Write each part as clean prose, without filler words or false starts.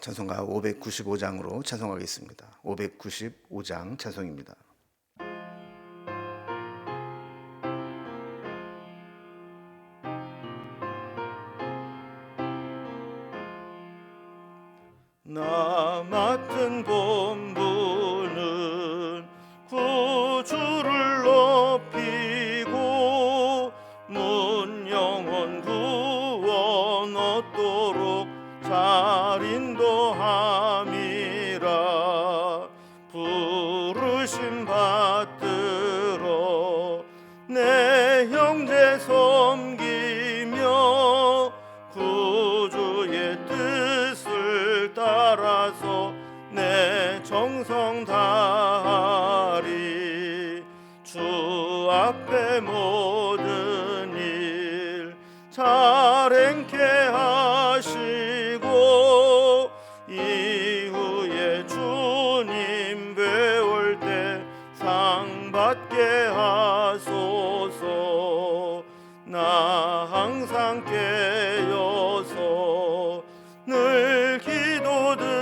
찬송가 595장으로 찬송하겠습니다. 595장 찬송입니다. 나 맡은 본분은 구주를 높이고 문 영혼 구원 얻도록 잘 인도함이라. 부르심 받들어 내 형제 섬기며 구주의 뜻을 따라서 내 정성 다하리. 주 앞에 모든 일 잘 행케 하시고 이후에 주님 배울 때 상 받게 하소서. 나 항상 깨어서 늘 기도드리며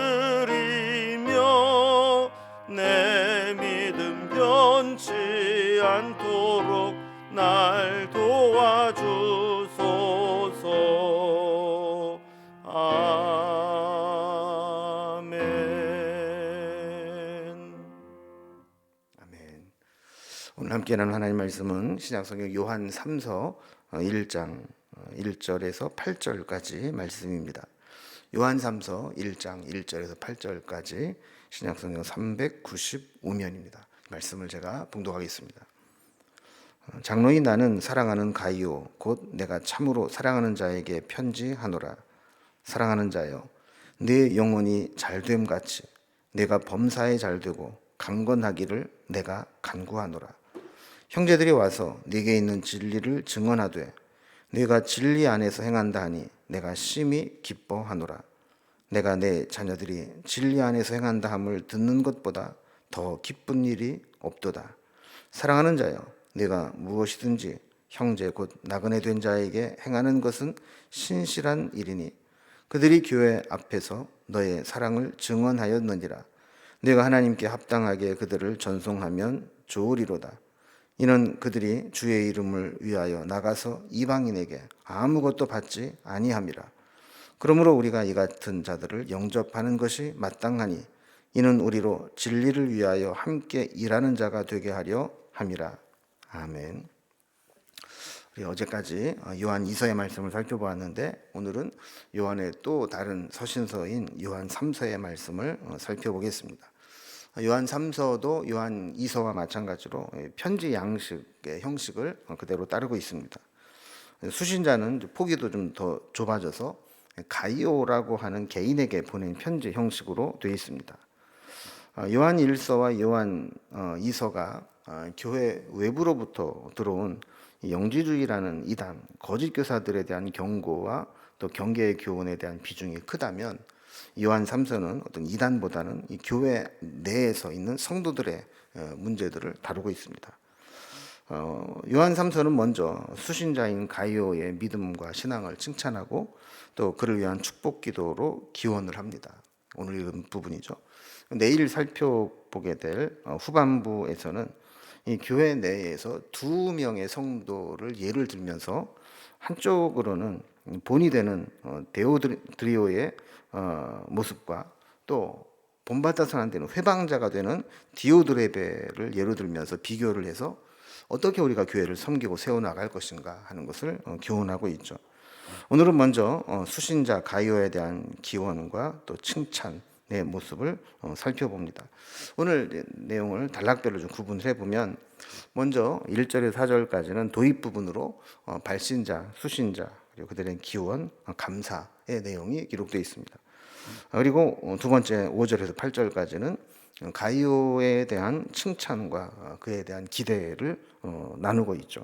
내 믿음 변치 않도록 날 도와주소서. 아멘. 아멘. 오늘 함께 나눌 하나님 말씀은 신약성경 요한 3서 1장 1절에서 8절까지 말씀입니다. 요한 3서 1장 1절에서 8절까지 신약성경 395면입니다. 말씀을 제가 봉독하겠습니다. 장로인 나는 사랑하는 가이오 곧 내가 참으로 사랑하는 자에게 편지하노라. 사랑하는 자여, 내 영혼이 잘됨 같이 내가 범사에 잘되고 강건하기를 내가 간구하노라. 형제들이 와서 네게 있는 진리를 증언하되 네가 진리 안에서 행한다 하니 내가 심히 기뻐하노라. 내가 내 자녀들이 진리 안에서 행한다 함을 듣는 것보다 더 기쁜 일이 없도다. 사랑하는 자여, 네가 무엇이든지 형제 곧 나그네 된 자에게 행하는 것은 신실한 일이니 그들이 교회 앞에서 너의 사랑을 증언하였느니라. 네가 하나님께 합당하게 그들을 전송하면 좋으리로다. 이는 그들이 주의 이름을 위하여 나가서 이방인에게 아무것도 받지 아니함이라. 그러므로 우리가 이 같은 자들을 영접하는 것이 마땅하니 이는 우리로 진리를 위하여 함께 일하는 자가 되게 하려 함이라. 아멘. 우리 어제까지 요한 2서의 말씀을 살펴보았는데 오늘은 요한의 또 다른 서신서인 요한 3서의 말씀을 살펴보겠습니다. 요한 3서도 요한 2서와 마찬가지로 편지 양식의 형식을 그대로 따르고 있습니다. 수신자는 포기도 좀 더 좁아져서 가이오라고 하는 개인에게 보낸 편지 형식으로 되어 있습니다. 요한 1서와 요한 2서가 교회 외부로부터 들어온 영지주의라는 이단, 거짓 교사들에 대한 경고와 또 경계의 교훈에 대한 비중이 크다면 요한 3서는 어떤 이단보다는 이 교회 내에서 있는 성도들의 문제들을 다루고 있습니다. 요한 3서는 먼저 수신자인 가이오의 믿음과 신앙을 칭찬하고 또 그를 위한 축복 기도로 기원을 합니다. 오늘 읽은 부분이죠. 내일 살펴보게 될 후반부에서는 이 교회 내에서 두 명의 성도를 예를 들면서 한쪽으로는 본이 되는 데오드리오의 모습과 또 본받아서는 안 되는 회방자가 되는 디오드레베를 예로 들면서 비교를 해서 어떻게 우리가 교회를 섬기고 세워나갈 것인가 하는 것을 교훈하고 있죠. 오늘은 먼저 수신자 가이오에 대한 기원과 또 칭찬의 모습을 살펴봅니다. 오늘 내용을 단락별로 좀 구분을 해보면 먼저 1절에서 4절까지는 도입 부분으로 발신자, 수신자, 그리고 그들의 기원, 감사의 내용이 기록되어 있습니다. 그리고 두 번째 5절에서 8절까지는 가이오에 대한 칭찬과 그에 대한 기대를 나누고 있죠.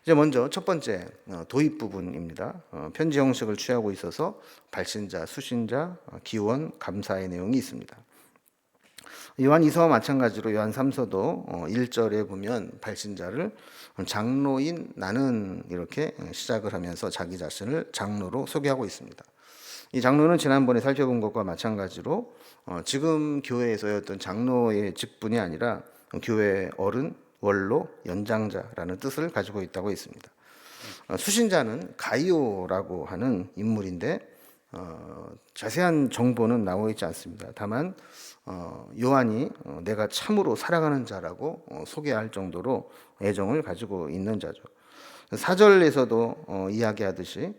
이제 먼저 첫 번째 도입 부분입니다. 편지 형식을 취하고 있어서 발신자, 수신자, 기원, 감사의 내용이 있습니다. 요한 2서와 마찬가지로 요한 3서도 1절에 보면 발신자를 장로인 나는 이렇게 시작을 하면서 자기 자신을 장로로 소개하고 있습니다. 이 장로는 지난번에 살펴본 것과 마찬가지로 지금 교회에서의 어떤 장로의 직분이 아니라 교회 어른, 원로, 연장자라는 뜻을 가지고 있다고 했습니다. 수신자는 가이오라고 하는 인물인데 자세한 정보는 나와 있지 않습니다. 다만 요한이 내가 참으로 사랑하는 자라고 소개할 정도로 애정을 가지고 있는 자죠. 4절에서도 이야기하듯이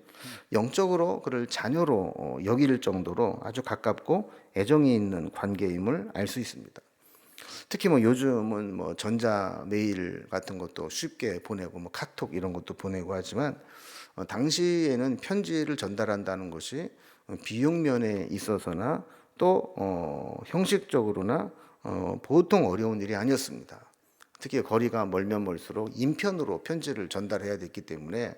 영적으로 그를 자녀로 여길 정도로 아주 가깝고 애정이 있는 관계임을 알 수 있습니다. 특히 요즘은 전자 메일 같은 것도 쉽게 보내고 카톡 이런 것도 보내고 하지만 당시에는 편지를 전달한다는 것이 비용 면에 있어서나 또 형식적으로나 보통 어려운 일이 아니었습니다. 특히 거리가 멀면 멀수록 인편으로 편지를 전달해야 됐기 때문에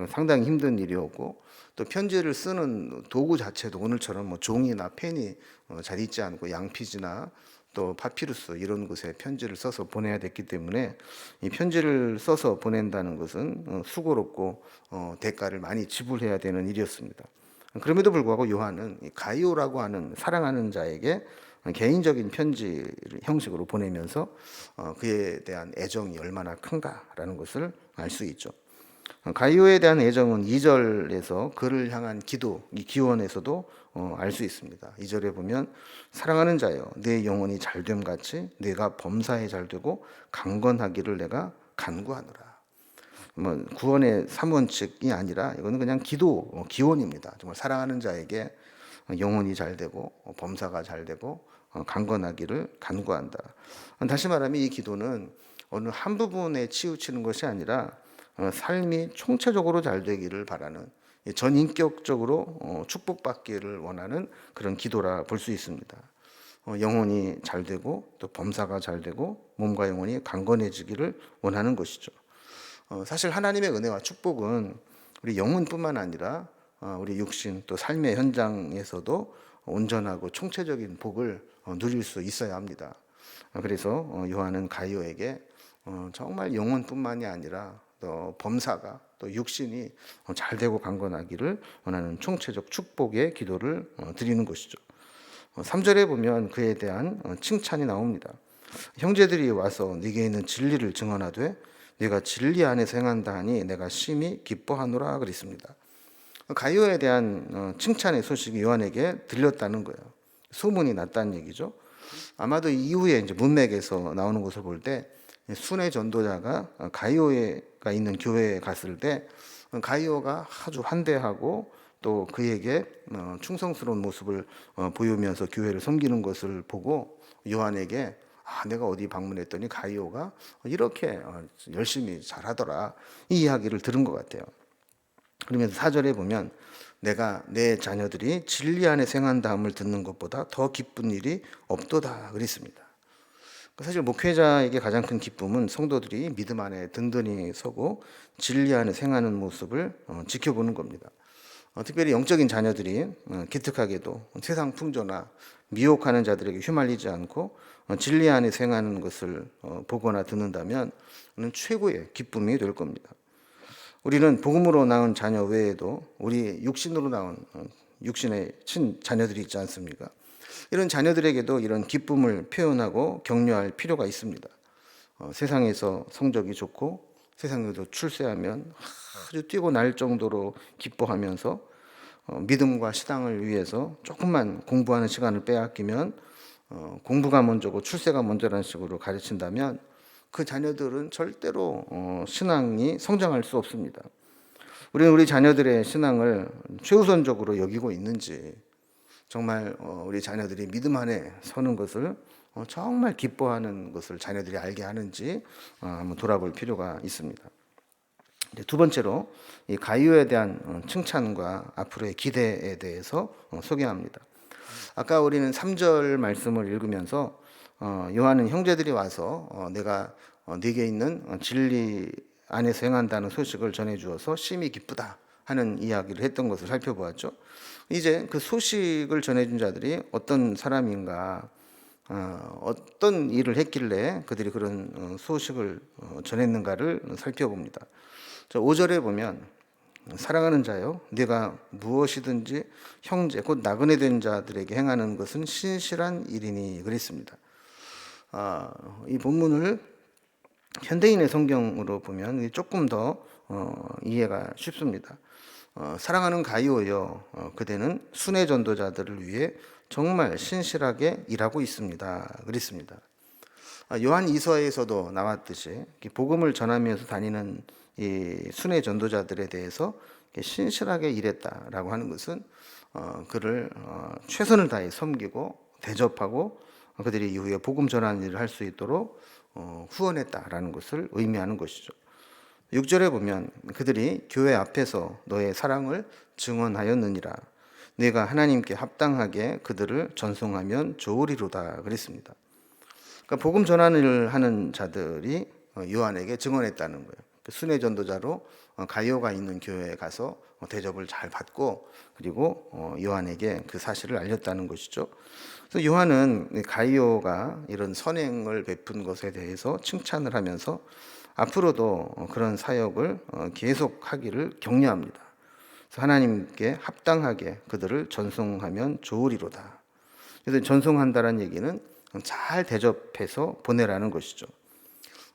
상당히 힘든 일이었고, 또 편지를 쓰는 도구 자체도 오늘처럼 종이나 펜이 잘 있지 않고 양피지나 또 파피루스 이런 곳에 편지를 써서 보내야 됐기 때문에 이 편지를 써서 보낸다는 것은 수고롭고 대가를 많이 지불해야 되는 일이었습니다. 그럼에도 불구하고 요한은 가이오라고 하는 사랑하는 자에게 개인적인 편지 형식으로 보내면서 그에 대한 애정이 얼마나 큰가라는 것을 알 수 있죠. 가이오에 대한 애정은 2절에서 그를 향한 기도, 이 기원에서도 알 수 있습니다. 2절에 보면 사랑하는 자여 내 영혼이 잘됨 같이 내가 범사에 잘되고 강건하기를 내가 간구하노라. 구원의 3원칙이 아니라 이거는 그냥 기도, 기원입니다. 정말 사랑하는 자에게 영혼이 잘되고 범사가 잘되고 강건하기를 간구한다. 다시 말하면 이 기도는 어느 한 부분에 치우치는 것이 아니라 삶이 총체적으로 잘 되기를 바라는, 전인격적으로 축복받기를 원하는 그런 기도라 볼 수 있습니다. 영혼이 잘 되고 또 범사가 잘 되고 몸과 영혼이 강건해지기를 원하는 것이죠. 사실 하나님의 은혜와 축복은 우리 영혼뿐만 아니라 우리 육신 또 삶의 현장에서도 온전하고 총체적인 복을 누릴 수 있어야 합니다. 그래서 요한은 가이오에게 정말 영혼뿐만이 아니라 또 범사가 또 육신이 잘 되고 강건하기를 원하는 총체적 축복의 기도를 드리는 것이죠. 3절에 보면 그에 대한 칭찬이 나옵니다. 형제들이 와서 네게 있는 진리를 증언하되 네가 진리 안에서 행한다 하니 내가 심히 기뻐하노라 그랬습니다. 가이오에 대한 칭찬의 소식이 요한에게 들렸다는 거예요. 소문이 났다는 얘기죠. 아마도 이후에 이제 문맥에서 나오는 것을 볼 때 순회 전도자가 가이오가 있는 교회에 갔을 때 가이오가 아주 환대하고 또 그에게 충성스러운 모습을 보이면서 교회를 섬기는 것을 보고 요한에게 내가 어디 방문했더니 가이오가 이렇게 열심히 잘하더라, 이 이야기를 들은 것 같아요. 그러면서 4절에 보면 내가 내 자녀들이 진리 안에 행한다함을 듣는 것보다 더 기쁜 일이 없도다 그랬습니다. 사실 목회자에게 가장 큰 기쁨은 성도들이 믿음 안에 든든히 서고 진리 안에 행하는 모습을 지켜보는 겁니다. 특별히 영적인 자녀들이 기특하게도 세상 풍조나 미혹하는 자들에게 휘말리지 않고 진리 안에 행하는 것을 보거나 듣는다면 최고의 기쁨이 될 겁니다. 우리는 복음으로 낳은 자녀 외에도 우리 육신으로 낳은 육신의 친자녀들이 있지 않습니까? 이런 자녀들에게도 이런 기쁨을 표현하고 격려할 필요가 있습니다. 세상에서 성적이 좋고 세상에도 출세하면 아주 뛰고 날 정도로 기뻐하면서 믿음과 신앙을 위해서 조금만 공부하는 시간을 빼앗기면 공부가 먼저고 출세가 먼저라는 식으로 가르친다면 그 자녀들은 절대로 신앙이 성장할 수 없습니다. 우리는 우리 자녀들의 신앙을 최우선적으로 여기고 있는지, 정말 우리 자녀들이 믿음 안에 서는 것을 정말 기뻐하는 것을 자녀들이 알게 하는지 한번 돌아볼 필요가 있습니다. 두 번째로 이 가이오에 대한 칭찬과 앞으로의 기대에 대해서 소개합니다. 아까 우리는 3절 말씀을 읽으면서 요한은 형제들이 와서 내가 네게 있는 진리 안에서 행한다는 소식을 전해주어서 심히 기쁘다 하는 이야기를 했던 것을 살펴보았죠. 이제 그 소식을 전해준 자들이 어떤 사람인가, 어떤 일을 했길래 그들이 그런 소식을 전했는가를 살펴봅니다. 5절에 보면 사랑하는 자여, 네가 무엇이든지 형제 곧 나그네 된 자들에게 행하는 것은 신실한 일이니 그랬습니다. 이 본문을 현대인의 성경으로 보면 조금 더 이해가 쉽습니다. 사랑하는 가이오여, 그대는 순회 전도자들을 위해 정말 신실하게 일하고 있습니다. 그랬습니다. 요한 이서에서도 나왔듯이 복음을 전하면서 다니는 이 순회 전도자들에 대해서 신실하게 일했다라고 하는 것은 그를 최선을 다해 섬기고 대접하고 그들이 이후에 복음 전하는 일을 할 수 있도록 후원했다라는 것을 의미하는 것이죠. 6절에 보면 그들이 교회 앞에서 너의 사랑을 증언하였느니라. 네가 하나님께 합당하게 그들을 전송하면 좋으리로다 그랬습니다. 그러니까 복음 전환을 하는 자들이 요한에게 증언했다는 거예요. 순회 전도자로 가이오가 있는 교회에 가서 대접을 잘 받고 그리고 요한에게 그 사실을 알렸다는 것이죠. 그래서 요한은 가이오가 이런 선행을 베푼 것에 대해서 칭찬을 하면서 앞으로도 그런 사역을 계속하기를 격려합니다. 그래서 하나님께 합당하게 그들을 전송하면 좋으리로다. 그래서 전송한다는 얘기는 잘 대접해서 보내라는 것이죠.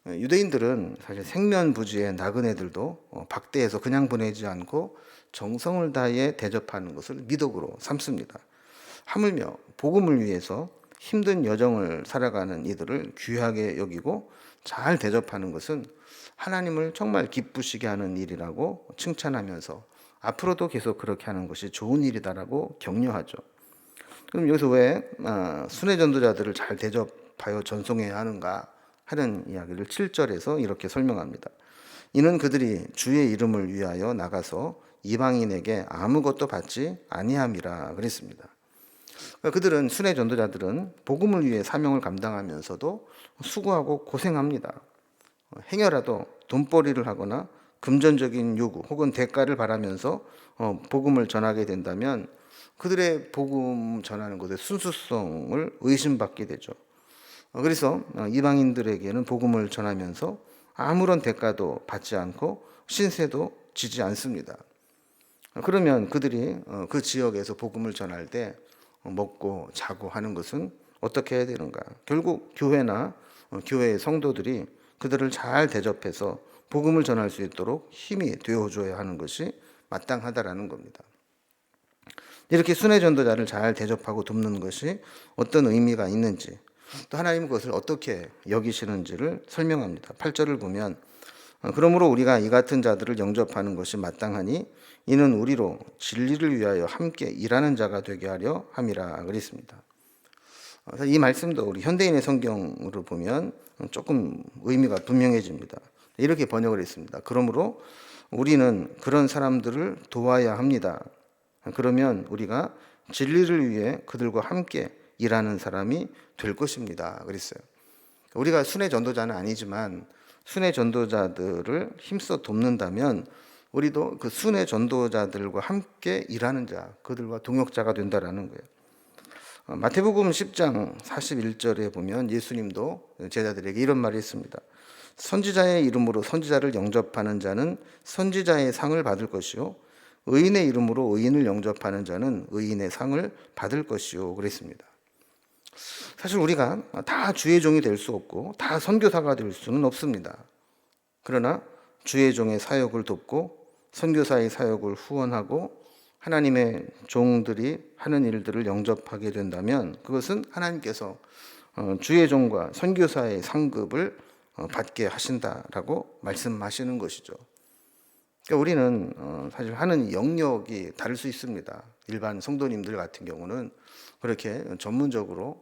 유대인들은 사실 생면부지의 나그네들도 박대해서 그냥 보내지 않고 정성을 다해 대접하는 것을 미덕으로 삼습니다. 하물며 복음을 위해서 힘든 여정을 살아가는 이들을 귀하게 여기고 잘 대접하는 것은 하나님을 정말 기쁘시게 하는 일이라고 칭찬하면서 앞으로도 계속 그렇게 하는 것이 좋은 일이다라고 격려하죠. 그럼 여기서 왜 순회 전도자들을 잘 대접하여 전송해야 하는가 하는 이야기를 7절에서 이렇게 설명합니다. 이는 그들이 주의 이름을 위하여 나가서 이방인에게 아무것도 받지 아니함이라 그랬습니다. 그들은 순회 전도자들은 복음을 위해 사명을 감당하면서도 수고하고 고생합니다. 행여라도 돈벌이를 하거나 금전적인 요구 혹은 대가를 바라면서 복음을 전하게 된다면 그들의 복음 전하는 것의 순수성을 의심받게 되죠. 그래서 이방인들에게는 복음을 전하면서 아무런 대가도 받지 않고 신세도 지지 않습니다. 그러면 그들이 그 지역에서 복음을 전할 때 먹고 자고 하는 것은 어떻게 해야 되는가? 결국 교회나 교회의 성도들이 그들을 잘 대접해서 복음을 전할 수 있도록 힘이 되어줘야 하는 것이 마땅하다라는 겁니다. 이렇게 순회 전도자를 잘 대접하고 돕는 것이 어떤 의미가 있는지, 또 하나님은 그것을 어떻게 여기시는지를 설명합니다. 8절을 보면 그러므로 우리가 이 같은 자들을 영접하는 것이 마땅하니 이는 우리로 진리를 위하여 함께 일하는 자가 되게 하려 함이라 그랬습니다. 이 말씀도 우리 현대인의 성경으로 보면 조금 의미가 분명해집니다. 이렇게 번역을 했습니다. 그러므로 우리는 그런 사람들을 도와야 합니다. 그러면 우리가 진리를 위해 그들과 함께 일하는 사람이 될 것입니다. 그랬어요. 우리가 순회 전도자는 아니지만 순회 전도자들을 힘써 돕는다면 우리도 그 순회 전도자들과 함께 일하는 자, 그들과 동역자가 된다라는 거예요. 마태복음 10장 41절에 보면 예수님도 제자들에게 이런 말을 했습니다. 선지자의 이름으로 선지자를 영접하는 자는 선지자의 상을 받을 것이요 의인의 이름으로 의인을 영접하는 자는 의인의 상을 받을 것이요 그랬습니다. 사실 우리가 다 주의 종이 될 수 없고 다 선교사가 될 수는 없습니다. 그러나 주의 종의 사역을 돕고 선교사의 사역을 후원하고 하나님의 종들이 하는 일들을 영접하게 된다면 그것은 하나님께서 주의 종과 선교사의 상급을 받게 하신다라고 말씀하시는 것이죠. 그러니까 우리는 사실 하는 영역이 다를 수 있습니다. 일반 성도님들 같은 경우는 그렇게 전문적으로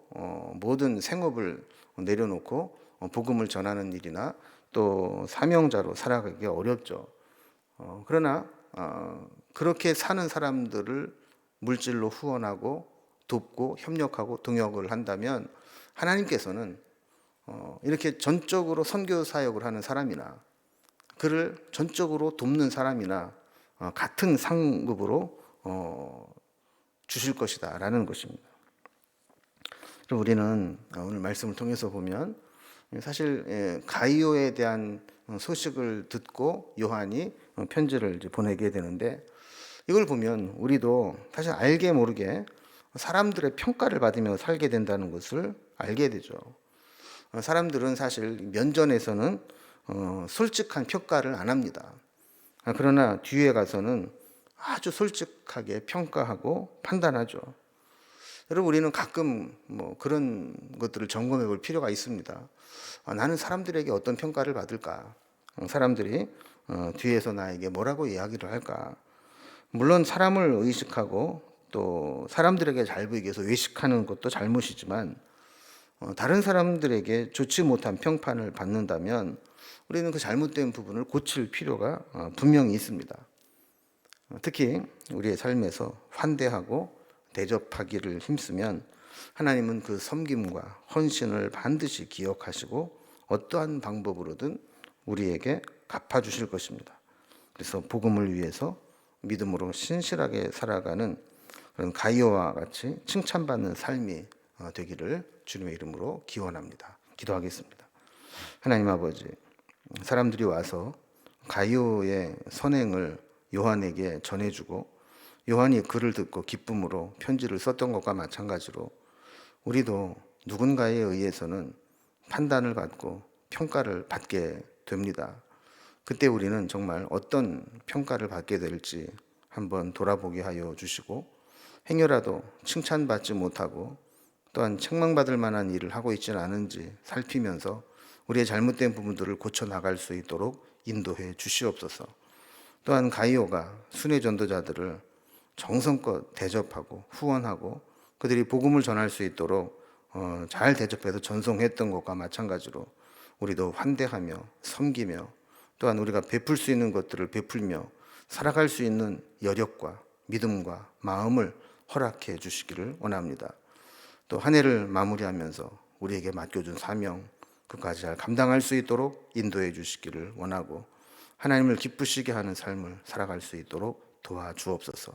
모든 생업을 내려놓고 복음을 전하는 일이나 또 사명자로 살아가기 어렵죠. 그러나 그렇게 사는 사람들을 물질로 후원하고 돕고 협력하고 동역을 한다면 하나님께서는 이렇게 전적으로 선교 사역을 하는 사람이나 그를 전적으로 돕는 사람이나 같은 상급으로 주실 것이다 라는 것입니다. 우리는 오늘 말씀을 통해서 보면 사실 가이오에 대한 소식을 듣고 요한이 편지를 이제 보내게 되는데, 이걸 보면 우리도 사실 알게 모르게 사람들의 평가를 받으며 살게 된다는 것을 알게 되죠. 사람들은 사실 면전에서는 솔직한 평가를 안 합니다. 그러나 뒤에 가서는 아주 솔직하게 평가하고 판단하죠. 여러분, 우리는 가끔 그런 것들을 점검해 볼 필요가 있습니다. 나는 사람들에게 어떤 평가를 받을까? 사람들이 뒤에서 나에게 뭐라고 이야기를 할까? 물론 사람을 의식하고 또 사람들에게 잘 보이기 위해서 외식하는 것도 잘못이지만, 다른 사람들에게 좋지 못한 평판을 받는다면 우리는 그 잘못된 부분을 고칠 필요가 분명히 있습니다. 특히 우리의 삶에서 환대하고 대접하기를 힘쓰면 하나님은 그 섬김과 헌신을 반드시 기억하시고 어떠한 방법으로든 우리에게 갚아주실 것입니다. 그래서 복음을 위해서 믿음으로 신실하게 살아가는 그런 가이오와 같이 칭찬받는 삶이 되기를 주님의 이름으로 기원합니다. 기도하겠습니다. 하나님 아버지, 사람들이 와서 가이오의 선행을 요한에게 전해주고 요한이 글을 듣고 기쁨으로 편지를 썼던 것과 마찬가지로 우리도 누군가에 의해서는 판단을 받고 평가를 받게 됩니다. 그때 우리는 정말 어떤 평가를 받게 될지 한번 돌아보게 하여 주시고, 행여라도 칭찬받지 못하고 또한 책망받을 만한 일을 하고 있지는 않은지 살피면서 우리의 잘못된 부분들을 고쳐 나갈 수 있도록 인도해 주시옵소서. 또한 가이오가 순회 전도자들을 정성껏 대접하고 후원하고 그들이 복음을 전할 수 있도록 잘 대접해서 전송했던 것과 마찬가지로 우리도 환대하며 섬기며 또한 우리가 베풀 수 있는 것들을 베풀며 살아갈 수 있는 여력과 믿음과 마음을 허락해 주시기를 원합니다. 또 한 해를 마무리하면서 우리에게 맡겨준 사명 그까지 잘 감당할 수 있도록 인도해 주시기를 원하고, 하나님을 기쁘시게 하는 삶을 살아갈 수 있도록 도와주옵소서.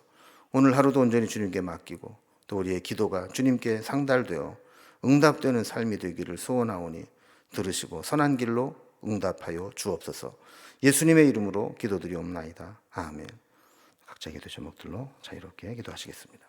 오늘 하루도 온전히 주님께 맡기고 또 우리의 기도가 주님께 상달되어 응답되는 삶이 되기를 소원하오니 들으시고 선한 길로 응답하여 주옵소서. 예수님의 이름으로 기도드리옵나이다. 아멘. 각자 기도 제목들로 자유롭게 기도하시겠습니다.